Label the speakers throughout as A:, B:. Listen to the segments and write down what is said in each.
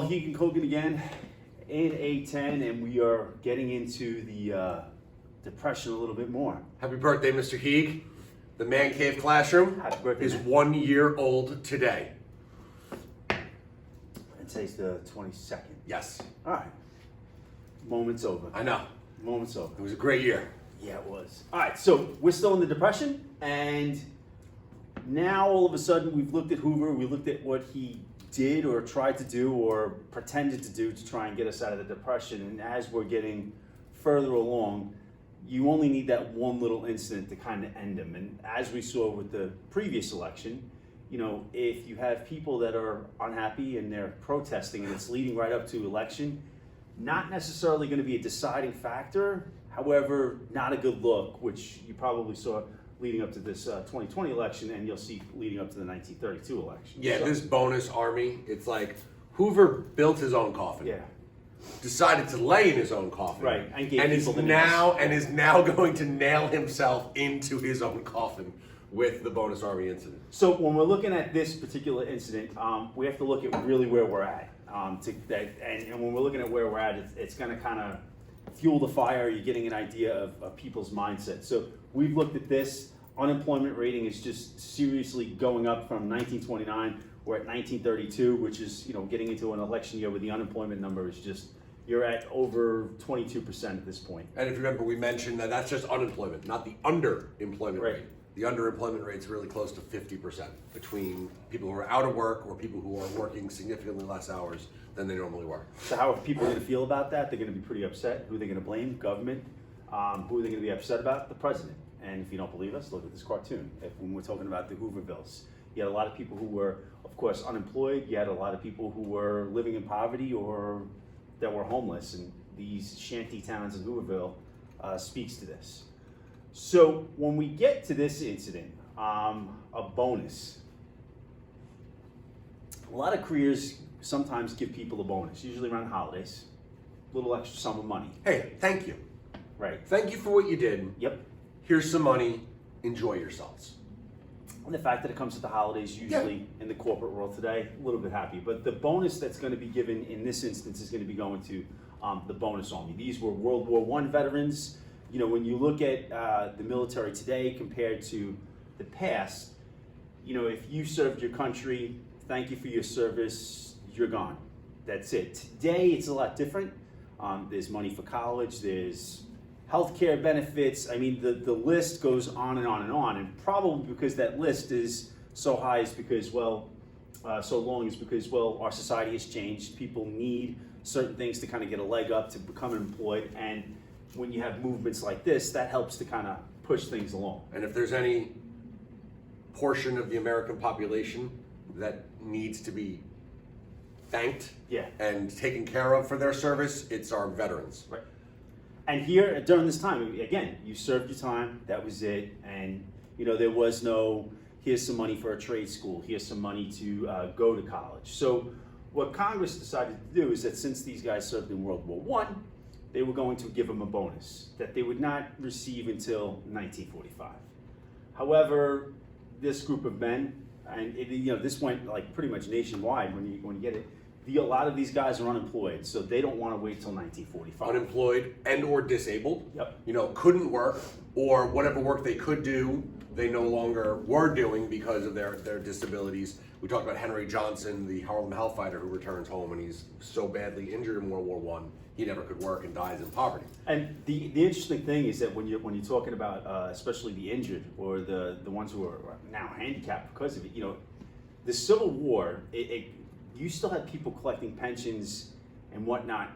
A: Well, Hegan Kogan again in A10, and we are getting into the depression a little bit more.
B: Happy birthday, Mr. Heeg. The Man Cave Classroom
A: Happy birthday,
B: is
A: man.
B: 1 year old today.
A: And today's the 22nd.
B: Yes,
A: All right. Moment's over.
B: I know.
A: Moment's over.
B: It was a great year.
A: Yeah, it was. All right, so we're still in the depression, and now all of a sudden we've looked at Hoover, we looked at what he did or tried to do or pretended to do to try and get us out of the depression, and as we're getting further along, you only need that one little incident to kind of end him. And as we saw with the previous election, you know, if you have people that are unhappy and they're protesting and it's leading right up to election, not necessarily going to be a deciding factor. However, not a good look, which you probably saw leading up to this 2020 election, and you'll see leading up to the 1932 election.
B: Yeah,
A: So-
B: this bonus army, it's like Hoover built his own coffin.
A: Yeah,
B: Decided to lay in his own coffin.
A: Right, and gave
B: is
A: people the
B: now
A: names.
B: and is now going to nail himself into his own coffin with the bonus army incident.
A: so when we're looking at this particular incident, we have to look at really where we're at. And when we're looking at where we're at, it's going to kind of fuel the fire. You're getting an idea of people's mindset. So we've looked at this. Unemployment rating is just seriously going up from 1929. We're at 1932, which is, you know, getting into an election year where the unemployment number is just, you're at over 22% at this point.
B: And if you remember, we mentioned that that's just unemployment, not the underemployment
A: Right.
B: rate. The underemployment rate's really close to 50% between people who are out of work or people who are working significantly less hours than they normally were.
A: So how are people going to feel about that? They're going to be pretty upset. Who are they going to blame? Government. Who are they going to be upset about? The president. And if you don't believe us, look at this cartoon. When we're talking about the Hoovervilles, you had a lot of people who were, of course, unemployed. You had a lot of people who were living in poverty or that were homeless. And these shanty towns in Hooverville speaks to this. So when we get to this incident, a bonus. A lot of careers sometimes give people a bonus, usually around holidays, a little extra sum of money.
B: Hey, thank you.
A: Right.
B: Thank you for what you did.
A: Yep.
B: Here's some money. Enjoy yourselves.
A: And the fact that it comes at the holidays, usually in the corporate world today, a little bit happy. But the bonus that's going to be given in this instance is going to be going to the bonus army. These were World War I veterans. You know, when you look at the military today compared to the past, you know, if you served your country, thank you for your service, you're gone. That's it. Today, it's a lot different. There's money for college, there's healthcare benefits. I mean, the list goes on and on and on. And probably because that list is so high is because, well, so long is because, well, our society has changed. People need certain things to kind of get a leg up to become employed. And when you have movements like this, that helps to kind of push things along.
B: And if there's any portion of the American population that needs to be thanked
A: Yeah.
B: and taken care of for their service, it's our veterans.
A: Right. And here, during this time, again, you served your time, that was it. And, you know, there was no, here's some money for a trade school, here's some money to go to college. So what Congress decided to do is that since these guys served in World War I, they were going to give them a bonus that they would not receive until 1945. However, this group of men, and you know, this went like pretty much nationwide when you get it, a lot of these guys are unemployed, so they don't want to wait till 1945.
B: Unemployed and or disabled.
A: Yep.
B: You know, couldn't work, or whatever work they could do, they no longer were doing because of their disabilities. We talked about Henry Johnson, the Harlem Hellfighter, who returns home and he's so badly injured in World War I, he never could work and dies in poverty.
A: And the interesting thing is that when you're talking about especially the injured or the ones who are now handicapped because of it, you know, the Civil War, you still had people collecting pensions and whatnot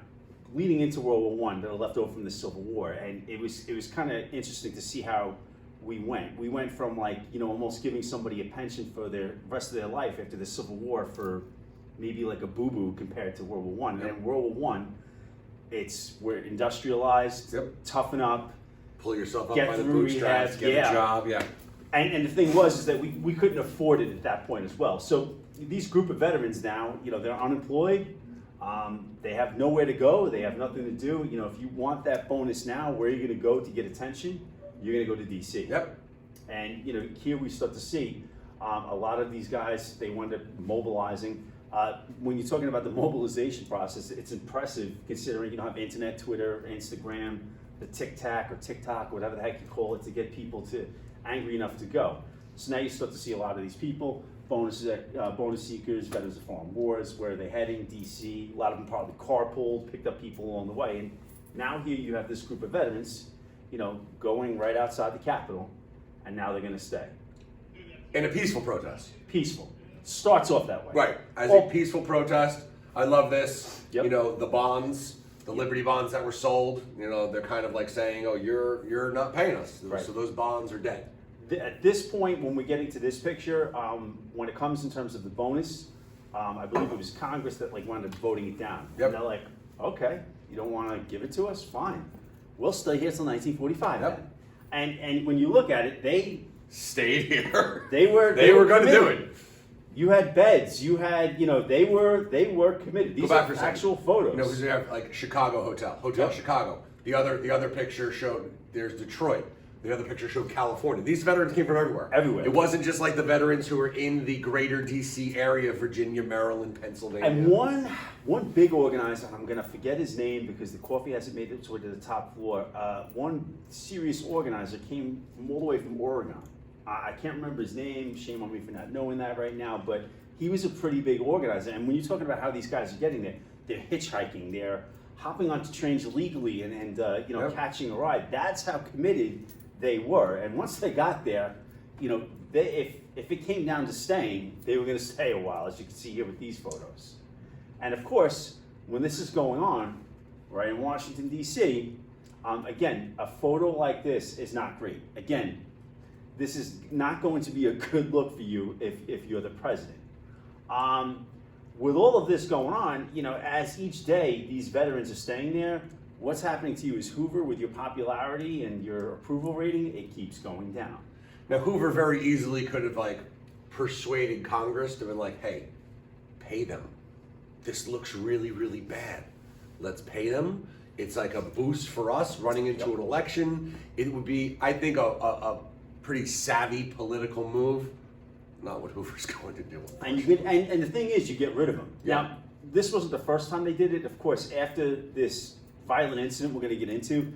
A: leading into World War I that are left over from the Civil War, and it was kind of interesting to see how we went. We went from, like, you know, almost giving somebody a pension for their rest of their life after the Civil War for maybe like a boo-boo compared to World War I. And in World War I, we're industrialized, toughen up,
B: Pull yourself up
A: Get
B: by the
A: through
B: bootstraps,
A: rehab,
B: get
A: yeah.
B: a job, yeah.
A: and the thing was is that we couldn't afford it at that point as well. So these group of veterans now, you know, they're unemployed, they have nowhere to go, they have nothing to do. You know, if you want that bonus now, where are you going to go to get attention? You're going to go to DC.
B: Yep.
A: And you know, here we start to see a lot of these guys, they wind up mobilizing. When you're talking about the mobilization process, it's impressive considering you don't have internet, Twitter, Instagram, the TikTok, whatever the heck you call it, to get people to angry enough to go. So now you start to see a lot of these people, bonus seekers, veterans of foreign wars, where are they heading? DC. A lot of them probably carpooled, picked up people along the way, and now here you have this group of veterans, going right outside the Capitol, and now they're going to stay.
B: In a peaceful protest.
A: Peaceful. Starts off that way.
B: Right. As a peaceful protest, I love this.
A: Yep.
B: The bonds, the Liberty bonds that were sold, they're kind of like saying, oh, you're not paying us.
A: Right.
B: So those bonds are dead.
A: At this point, when we're getting to this picture, when it comes in terms of the bonus, I believe it was Congress that wound up voting it down.
B: Yep.
A: And they're like, okay, you don't want to give it to us? Fine. We'll stay here till 1945
B: Yep.
A: then. And when you look at it, they
B: Stayed here.
A: were
B: going to do
A: committed.
B: it.
A: You had beds. You had, they were committed. These
B: Go back
A: are
B: for a second.
A: actual photos.
B: Because we have like Chicago Hotel
A: Yep.
B: Chicago. The other picture showed there's Detroit. The other picture showed California. These veterans came from everywhere.
A: Everywhere.
B: It wasn't just like the veterans who were in the greater DC area, Virginia, Maryland, Pennsylvania.
A: And one big organizer, and I'm going to forget his name because the coffee hasn't made its way to the top floor. One serious organizer came from all the way from Oregon. I can't remember his name. Shame on me for not knowing that right now. But he was a pretty big organizer. And when you're talking about how these guys are getting there, they're hitchhiking, they're hopping onto trains illegally, and
B: Yep.
A: catching a ride. That's how committed they were. And once they got there, if it came down to staying, they were going to stay a while, as you can see here with these photos. And of course, when this is going on, right in Washington, D.C., again, a photo like this is not great. Again, this is not going to be a good look for you if you're the president. With all of this going on, as each day these veterans are staying there, what's happening to you is Hoover, with your popularity and your approval rating, it keeps going down.
B: Now Hoover very easily could have persuaded Congress to be like, hey, pay them. This looks really, really bad. Let's pay them. It's like a boost for us running into an election. It would be, I think, a pretty savvy political move. Not what Hoover's going to do.
A: And and the thing is, you get rid of them.
B: Yeah.
A: Now, this wasn't the first time they did it. Of course, after this violent incident we're going to get into,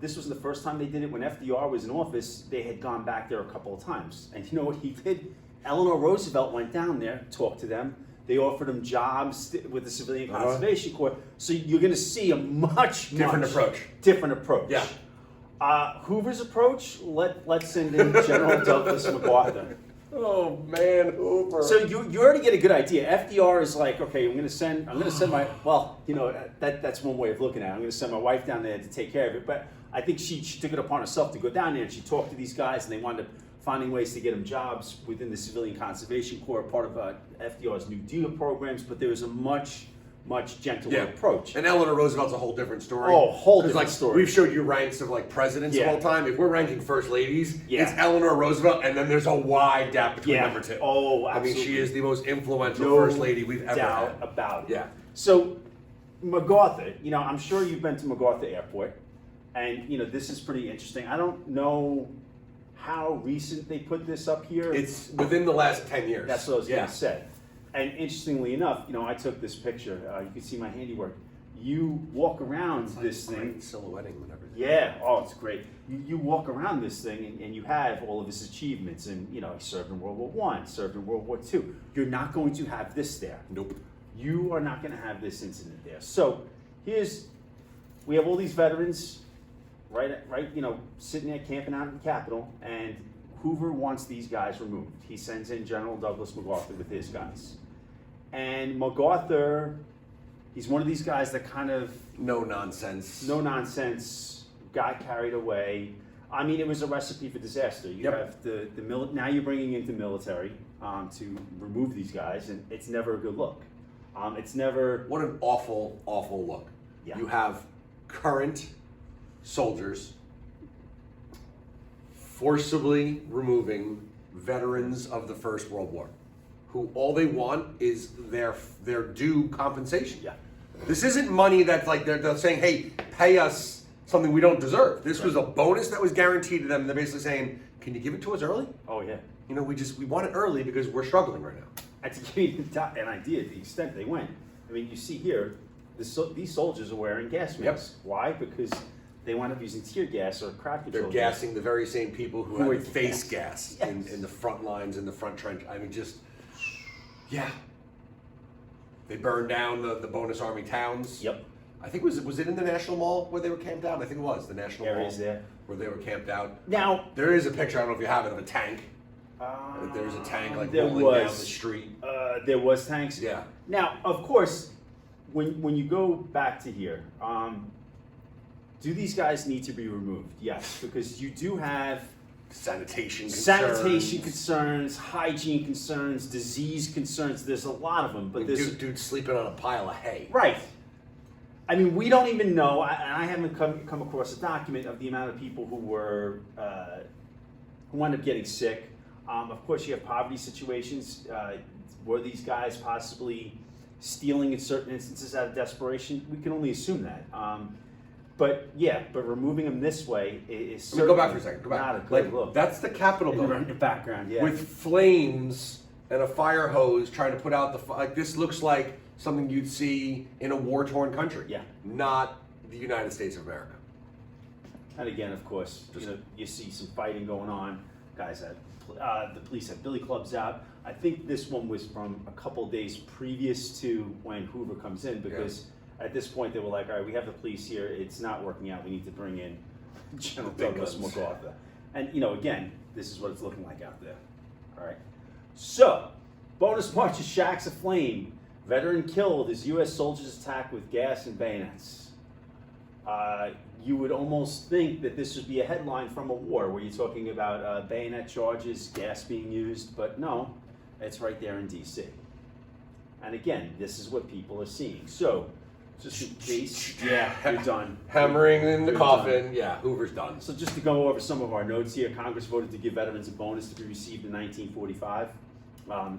A: this was the first time they did it. When FDR was in office, they had gone back there a couple of times. And you know what he did? Eleanor Roosevelt went down there, talked to them. They offered them jobs with the Civilian Conservation Corps. So you're going to see a much
B: Different approach.
A: Different approach.
B: Yeah.
A: Hoover's approach, let's send in General Douglas MacArthur.
B: Oh man, Hoover.
A: So you already get a good idea. FDR is like, okay, I'm gonna send my, that's one way of looking at it. I'm gonna send my wife down there to take care of it. But I think she took it upon herself to go down there and she talked to these guys, and they wound up finding ways to get them jobs within the Civilian Conservation Corps, part of FDR's New Deal programs. But there was a much gentler approach.
B: And Eleanor Roosevelt's a whole different story.
A: Oh, whole
B: 'Cause,
A: different story.
B: We've showed you ranks of presidents
A: Yeah.
B: of all time. If we're ranking first ladies,
A: Yeah.
B: it's Eleanor Roosevelt, and then there's a wide gap between number two.
A: Oh,
B: I mean,
A: absolutely.
B: she is the most influential
A: No
B: first lady we've ever
A: doubt
B: had.
A: about it.
B: Yeah.
A: So MacArthur, I'm sure you've been to MacArthur Airport, and this is pretty interesting. I don't know how recent they put this up here.
B: It's within the last 10 years.
A: That's what I was going to say. And interestingly enough, I took this picture. You can see my handiwork. You walk around this thing.
B: Great silhouetting and everything.
A: Yeah, oh, it's great. You walk around this thing and you have all of his achievements. And, he served in World War I, served in World War II. You're not going to have this there.
B: Nope.
A: You are not going to have this incident there. So we have all these veterans, right, sitting there camping out at the Capitol, and Hoover wants these guys removed. He sends in General Douglas MacArthur with his guys. And MacArthur, he's one of these guys that kind of
B: No nonsense.
A: got carried away. I mean, it was a recipe for disaster. You have now you're bringing in the military to remove these guys, and it's never a good look. It's never.
B: What an awful, awful look.
A: Yeah.
B: You have current soldiers forcibly removing veterans of the First World War, who all they want is their due compensation.
A: Yeah.
B: This isn't money that's they're saying, hey, pay us something we don't deserve. This was a bonus that was guaranteed to them. They're basically saying, can you give it to us early?
A: Oh yeah.
B: We want it early because we're struggling right now.
A: And to give you an idea of the extent they went, I mean, you see here, these soldiers are wearing gas masks. Why? Because they wound up using tear gas or crowd control.
B: They're gassing the very same people who
A: Who
B: had
A: are
B: face gas
A: Yes.
B: in the front lines, in the front trench. I mean, just, yeah. They burned down the bonus army towns.
A: Yep.
B: I think was it in the National Mall where they were camped out? I think it was the National
A: Areas
B: Mall
A: there.
B: where they were camped out.
A: Now,
B: There is a picture, I don't know if you have it, of a tank. There's a tank like
A: there
B: rolling down the street.
A: There was tanks.
B: Yeah.
A: Now, of course, when you go back to here, do these guys need to be removed? Yes, because you do have
B: Sanitation
A: concerns, hygiene concerns, disease concerns. There's a lot of them, but there's
B: dude sleeping on a pile of hay.
A: right. I mean, we don't even know, and I haven't come across a document of the amount of people who were who wound up getting sick. Of course, you have poverty situations. Were these guys possibly stealing in certain instances out of desperation? We can only assume that. But removing them this way is
B: Let me go back for a second. Go back.
A: not a good
B: Like,
A: look.
B: that's the Capitol
A: in
B: building
A: the background, yeah.
B: with flames and a fire hose trying to put out the like. This looks like something you'd see in a war-torn country.
A: Yeah.
B: Not the United States of America.
A: And again, of course, you see some fighting going on. Guys had the police had billy clubs out. I think this one was from a couple days previous to when Hoover comes in, because at this point they were like, all right, we have the police here. It's not working out. We need to bring in General
B: big
A: Douglas
B: guns.
A: MacArthur. And again, this is what it's looking like out there. All right. So, bonus march of shacks aflame. Veteran killed as U.S. soldiers attacked with gas and bayonets. You would almost think that this would be a headline from a war where you're talking about bayonet charges, gas being used, but no, it's right there in D.C. And again, this is what people are seeing. So, just in case, you're done.
B: Hammering in the
A: You're
B: coffin.
A: done.
B: Yeah, Hoover's done.
A: So just to go over some of our notes here, Congress voted to give veterans a bonus to be received in 1945,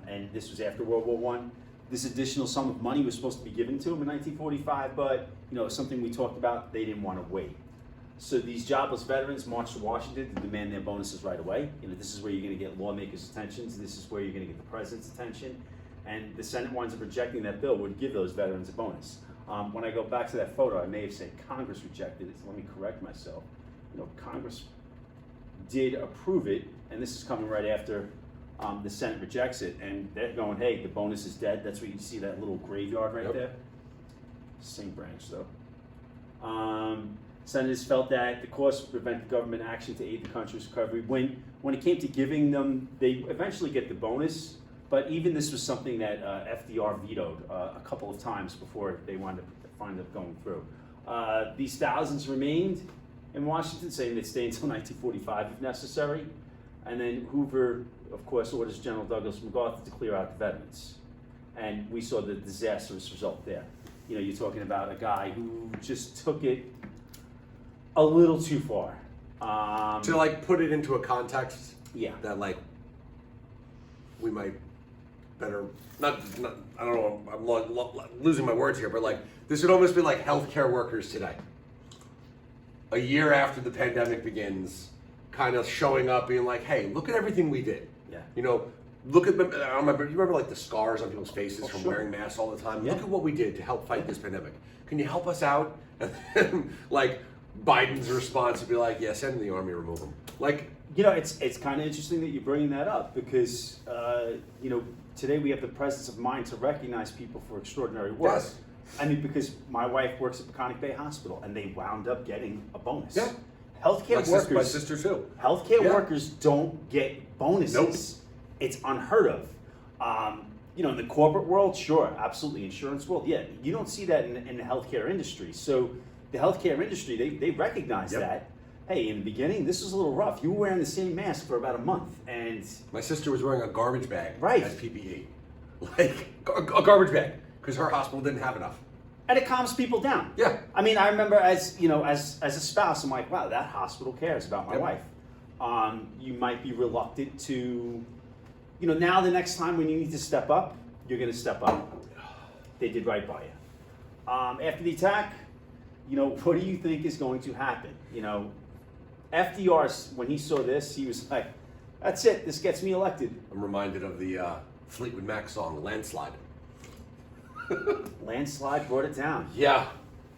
A: and this was after World War I. This additional sum of money was supposed to be given to them in 1945, but something we talked about, they didn't want to wait. So these jobless veterans marched to Washington to demand their bonuses right away. This is where you're going to get lawmakers' attention. This is where you're going to get the president's attention. And the Senate winds up rejecting that bill would give those veterans a bonus. When I go back to that photo, I may have said Congress rejected it, so let me correct myself. Congress did approve it, and this is coming right after the Senate rejects it, and they're going, hey, the bonus is dead. That's where you see that little graveyard right there. Same branch, though. Senators felt that the cost would prevent the government action to aid the country's recovery. When it came to giving them, they eventually get the bonus, but even this was something that FDR vetoed a couple of times before they wind up going through. These thousands remained in Washington, saying they'd stay until 1945 if necessary. And then Hoover, of course, orders General Douglas MacArthur to clear out the veterans. And we saw the disastrous result there. You're talking about a guy who just took it a little too far.
B: To put it into a context.
A: Yeah.
B: That we might better not I don't know. I'm losing my words here, but this would almost be like healthcare workers today. A year after the pandemic begins, kind of showing up, being like, "Hey, look at everything we did."
A: Yeah.
B: Look at. I remember. You remember the scars on people's faces from
A: sure.
B: wearing masks all the time.
A: Yeah.
B: Look at what we did to help fight this pandemic. Can you help us out? And then, Biden's response would be like, "Yeah, send in the army, remove them."
A: It's kind of interesting that you're bringing that up because today we have the presence of mind to recognize people for extraordinary work.
B: Yes.
A: I mean, because my wife works at Peconic Bay Hospital, and they wound up getting a bonus.
B: Yeah.
A: Healthcare workers.
B: My sister too.
A: Healthcare
B: Yeah.
A: workers don't get bonuses.
B: Nope.
A: It's unheard of. In the corporate world, sure, absolutely. Insurance world, yeah. You don't see that in the healthcare industry. So the healthcare industry, they recognize that. Hey, in the beginning, this was a little rough. You were wearing the same mask for about a month, and
B: My sister was wearing a garbage bag
A: Right.
B: as PPE, a garbage bag, because her hospital didn't have enough.
A: and it calms people down.
B: Yeah.
A: I mean, I remember as a spouse, I'm like, wow, that hospital cares about my
B: Yep.
A: wife. You might be reluctant to, now the next time when you need to step up, you're going to step up. They did right by you. After the attack, what do you think is going to happen? FDR, when he saw this, he was like, that's it, this gets me elected.
B: I'm reminded of the Fleetwood Mac song, Landslide.
A: Landslide brought it down.
B: Yeah.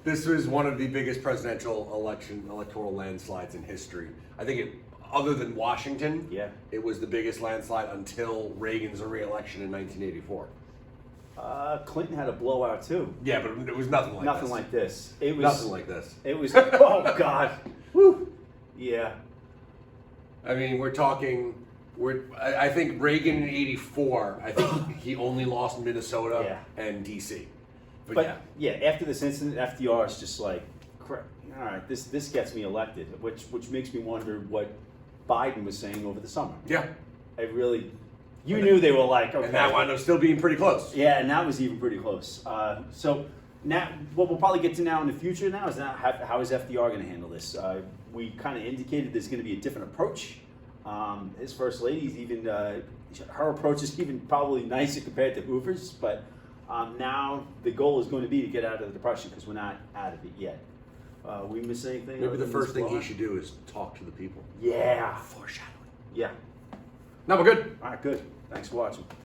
B: This was one of the biggest presidential electoral landslides in history. I think other than Washington,
A: Yeah.
B: it was the biggest landslide until Reagan's re-election in 1984.
A: Clinton had a blowout too.
B: Yeah, but it was nothing like
A: Nothing
B: this.
A: like this. It was
B: Nothing like this.
A: It was. Oh God. Woo. Yeah.
B: I mean, we're talking. I think Reagan in '84. I think he only lost Minnesota and DC.
A: But yeah, after this incident, FDR is just like, crap, all right, this gets me elected, which makes me wonder what Biden was saying over the summer.
B: Yeah.
A: I really, you knew they were like, okay.
B: And that wound up still being pretty close.
A: Yeah, and that was even pretty close. So now, what we'll probably get to now in the future now is how is FDR going to handle this? We kind of indicated there's going to be a different approach. His first lady's even, her approach is even probably nicer compared to Hoover's, but now the goal is going to be to get out of the depression because we're not out of it yet. We miss anything?
B: Maybe the first thing he should do is talk to the people.
A: Yeah.
B: Foreshadowing.
A: Yeah.
B: No, we're good.
A: All right, good. Thanks for watching.